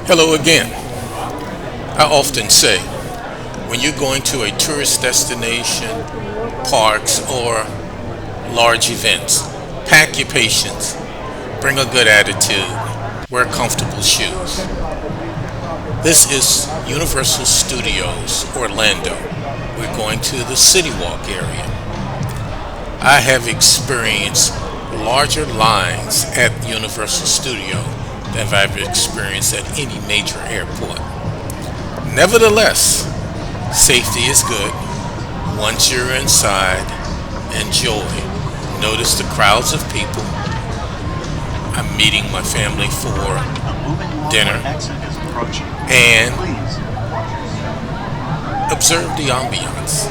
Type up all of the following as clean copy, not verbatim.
Hello again. I often say when you're going to a tourist destination, parks, or large events, pack your patience, bring a good attitude, wear comfortable shoes. This is Universal Studios Orlando. We're going to the City Walk area. I have experienced larger lines at Universal Studio than I've experienced at any major airport. Nevertheless, safety is good. Once you're inside, enjoy. Notice the crowds of people. I'm meeting my family for dinner and observe the ambiance.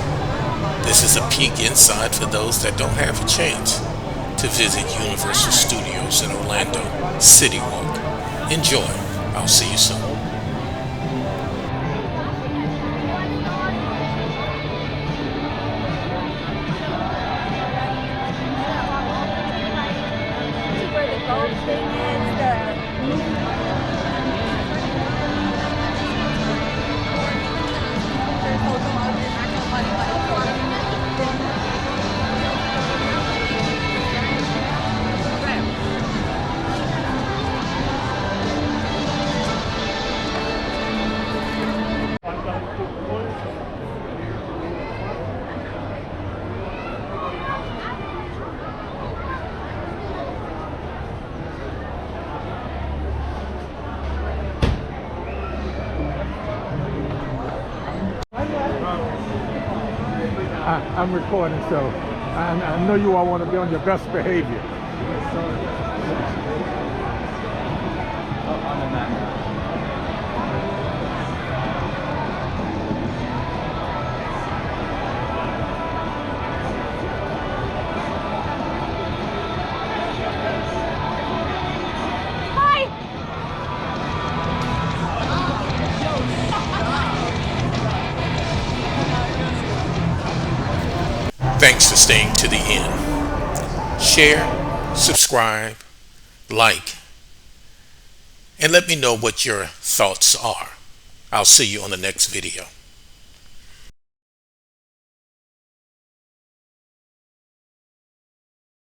This is a peek inside for those that don't have a chance to visit Universal Studios in Orlando, City Walk. Enjoy. I'll see you soon. Where the gold thing is, I'm recording, so I know you all want to be on your best behavior. Thanks for staying to the end. Share, subscribe, like, and let me know what your thoughts are. I'll see you on the next video.